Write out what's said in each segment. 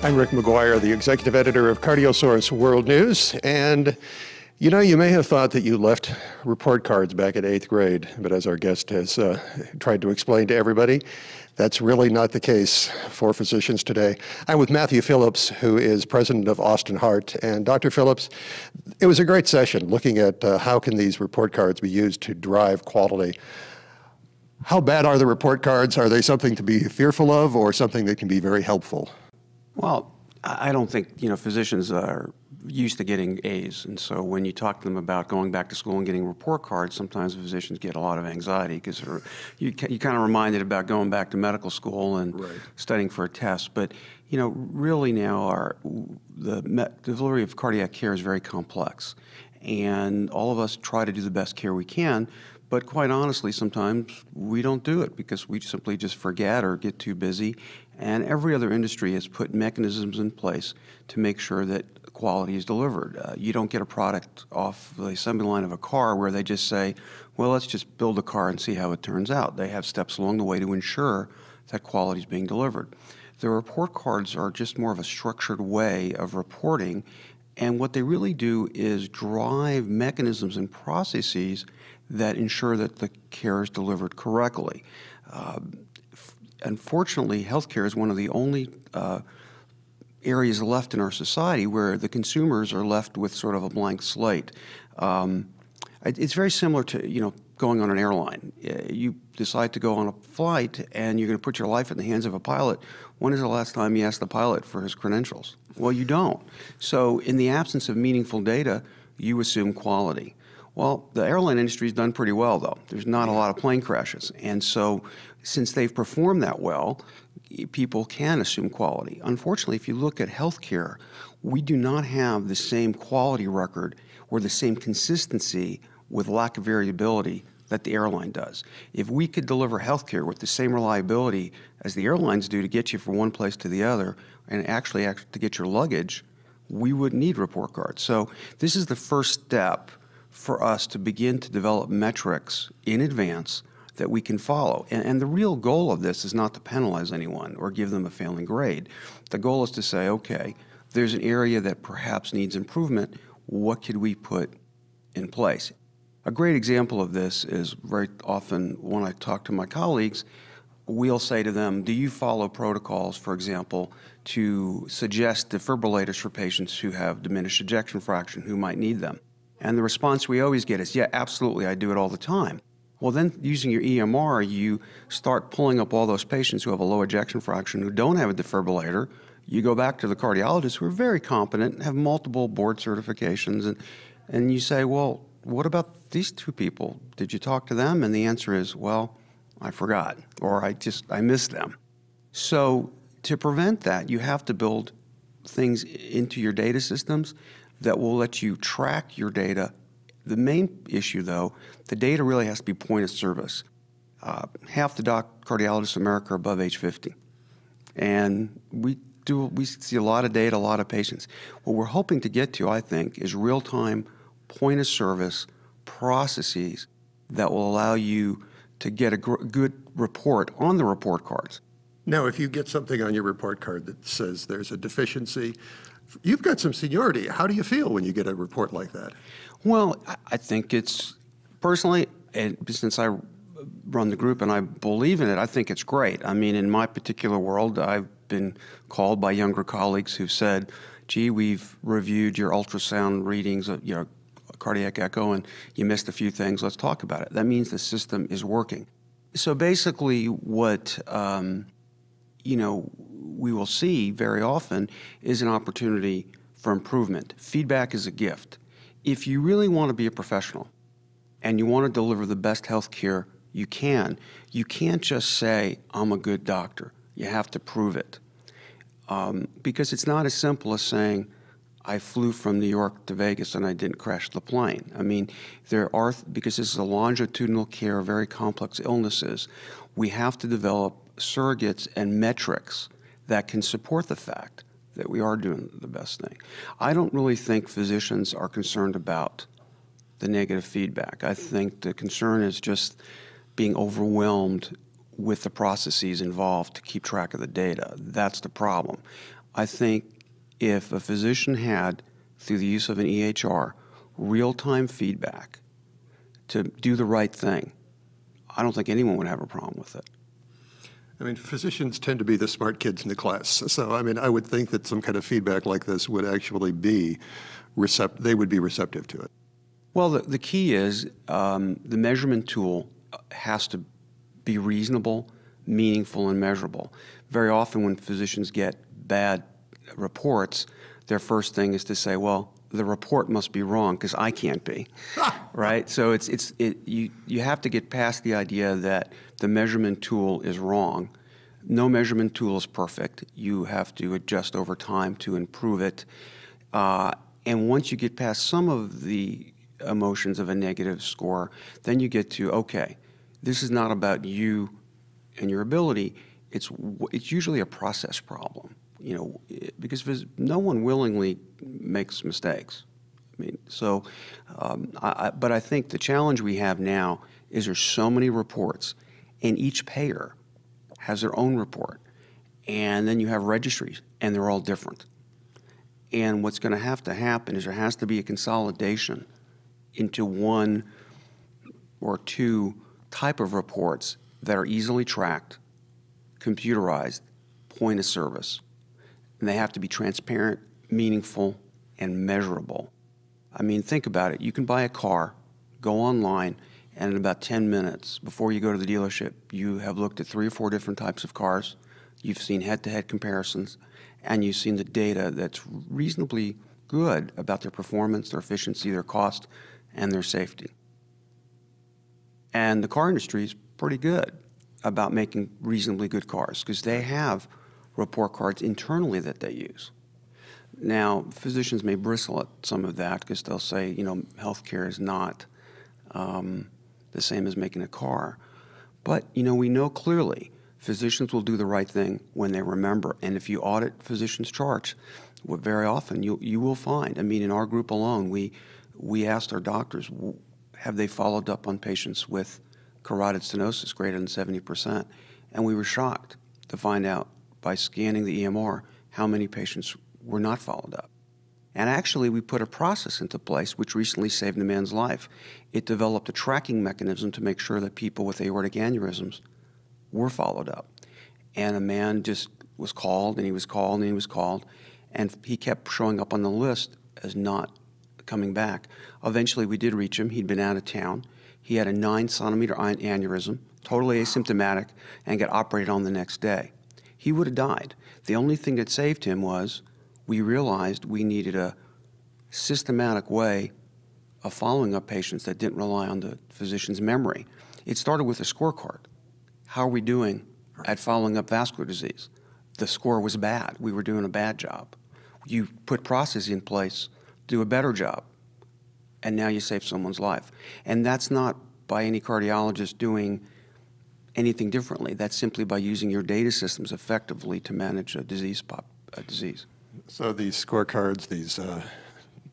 I'm Rick McGuire, the executive editor of Cardiosaurus World News. And you know, you may have thought that you left report cards back in 8th grade, but as our guest has tried to explain to everybody, that's really not the case for physicians today. I'm with Matthew Phillips, who is president of Austin Heart. And Dr. Phillips, it was a great session looking at how can these report cards be used to drive quality. How bad are the report cards? Are they something to be fearful of or something that can be very helpful? Well, I don't think, physicians are used to getting A's. And so when you talk to them about going back to school and getting report cards, sometimes physicians get a lot of anxiety because you kind of reminded about going back to medical school and studying for a test. But, really now the delivery of cardiac care is very complex. And all of us try to do the best care we can. But quite honestly, sometimes we don't do it because we simply just forget or get too busy. And every other industry has put mechanisms in place to make sure that quality is delivered. You don't get a product off the assembly line of a car where they just say, well, let's just build a car and see how it turns out. They have steps along the way to ensure that quality is being delivered. The report cards are just more of a structured way of reporting, and what they really do is drive mechanisms and processes that ensure that the care is delivered correctly. Unfortunately, healthcare is one of the only areas left in our society where the consumers are left with sort of a blank slate. It's very similar to, going on an airline. You decide to go on a flight and you're going to put your life in the hands of a pilot. When is the last time you asked the pilot for his credentials? Well, you don't. So in the absence of meaningful data, you assume quality. Well, the airline industry has done pretty well, though. There's not a lot of plane crashes. And so since they've performed that well, people can assume quality. Unfortunately, if you look at healthcare, we do not have the same quality record or the same consistency with lack of variability that the airline does. If we could deliver healthcare with the same reliability as the airlines do to get you from one place to the other and actually to get your luggage, we wouldn't need report cards. So this is the first step for us to begin to develop metrics in advance that we can follow. And the real goal of this is not to penalize anyone or give them a failing grade. The goal is to say, okay, there's an area that perhaps needs improvement. What could we put in place? A great example of this is very often when I talk to my colleagues, we'll say to them, do you follow protocols, for example, to suggest defibrillators for patients who have diminished ejection fraction who might need them? And the response we always get is, yeah, absolutely, I do it all the time. Well, then using your EMR, you start pulling up all those patients who have a low ejection fraction who don't have a defibrillator. You go back to the cardiologists who are very competent, have multiple board certifications, and you say, well, what about these two people? Did you talk to them? And the answer is, well, I forgot, or I missed them. So to prevent that, you have to build things into your data systems that will let you track your data. The main issue, though, the data really has to be point of service. Half the cardiologists in America are above age 50. And we see a lot of data, a lot of patients. What we're hoping to get to, I think, is real-time point of service processes that will allow you to get a good report on the report cards. Now, if you get something on your report card that says there's a deficiency, you've got some seniority. How do you feel when you get a report like that? Well, I think it's, personally, and since I run the group and I believe in it, I think it's great. I mean, in my particular world, I've been called by younger colleagues who've said, gee, we've reviewed your ultrasound readings of your cardiac echo and you missed a few things. Let's talk about it. That means the system is working. So basically what we will see very often is an opportunity for improvement. Feedback is a gift. If you really want to be a professional and you want to deliver the best health care you can't just say, I'm a good doctor. You have to prove it. Because it's not as simple as saying, I flew from New York to Vegas and I didn't crash the plane. I mean, because this is a longitudinal care of very complex illnesses, we have to develop surrogates and metrics that can support the fact that we are doing the best thing. I don't really think physicians are concerned about the negative feedback. I think the concern is just being overwhelmed with the processes involved to keep track of the data. That's the problem. I think if a physician had, through the use of an EHR, real-time feedback to do the right thing, I don't think anyone would have a problem with it. I mean, physicians tend to be the smart kids in the class. So, I mean, I would think that some kind of feedback like this would actually be they would be receptive to it. Well, the key is the measurement tool has to be reasonable, meaningful, and measurable. Very often when physicians get bad reports, their first thing is to say, well, the report must be wrong because I can't be, right? So you have to get past the idea that the measurement tool is wrong. No measurement tool is perfect. You have to adjust over time to improve it. And once you get past some of the emotions of a negative score, then you get to, okay, this is not about you and your ability. It's usually a process problem. Because no one willingly makes mistakes. I mean, so, but I think the challenge we have now is there's so many reports, and each payer has their own report, and then you have registries, and they're all different. And what's going to happen is there has to be a consolidation into one or two type of reports that are easily tracked, computerized, point of service. And they have to be transparent, meaningful, and measurable. I mean, think about it. You can buy a car, go online, and in about 10 minutes before you go to the dealership, you have looked at 3 or 4 different types of cars, you've seen head-to-head comparisons, and you've seen the data that's reasonably good about their performance, their efficiency, their cost, and their safety. And the car industry is pretty good about making reasonably good cars because they have report cards internally that they use. Now, physicians may bristle at some of that because they'll say, healthcare is not the same as making a car. But, we know clearly physicians will do the right thing when they remember. And if you audit physicians' charts, very often you will find, in our group alone, we asked our doctors, have they followed up on patients with carotid stenosis greater than 70%? And we were shocked to find out by scanning the EMR how many patients were not followed up. And actually, we put a process into place which recently saved a man's life. It developed a tracking mechanism to make sure that people with aortic aneurysms were followed up. And a man just was called, and he was called, and he was called, and he kept showing up on the list as not coming back. Eventually, we did reach him. He'd been out of town. He had a 9-centimeter aneurysm, totally asymptomatic, and got operated on the next day. He would have died. The only thing that saved him was we realized we needed a systematic way of following up patients that didn't rely on the physician's memory. It started with a scorecard. How are we doing at following up vascular disease? The score was bad. We were doing a bad job. You put processes in place, do a better job, and now you save someone's life. And that's not by any cardiologist doing anything differently. That's simply by using your data systems effectively to manage a disease. So these scorecards,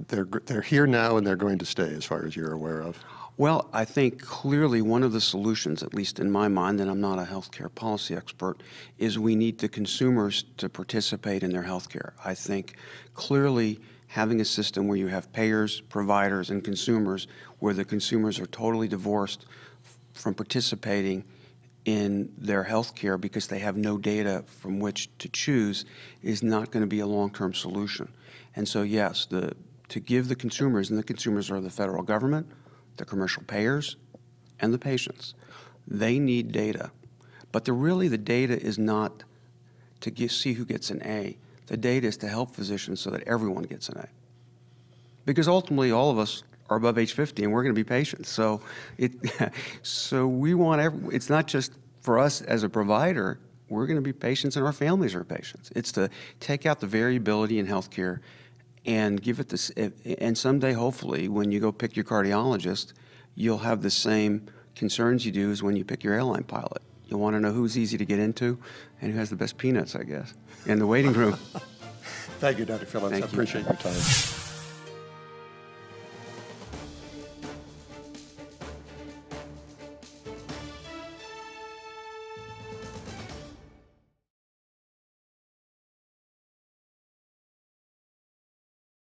they're here now and they're going to stay, as far as you're aware of. Well, I think clearly one of the solutions, at least in my mind, and I'm not a healthcare policy expert, is we need the consumers to participate in their healthcare. I think clearly having a system where you have payers, providers, and consumers, where the consumers are totally divorced from participating in their health care because they have no data from which to choose, is not going to be a long-term solution. And so, yes, to give the consumers, and the consumers are the federal government, the commercial payers, and the patients, they need data. But the data is not to see who gets an A. The data is to help physicians so that everyone gets an A. Because ultimately, all of us are above age 50, and we're going to be patients. So, we want it's not just for us as a provider. We're going to be patients, and our families are patients. It's to take out the variability in healthcare and give it this. And someday, hopefully, when you go pick your cardiologist, you'll have the same concerns you do as when you pick your airline pilot. You'll want to know who's easy to get into and who has the best peanuts, I guess, in the waiting room. Thank you, Dr. Phillips. I appreciate your time.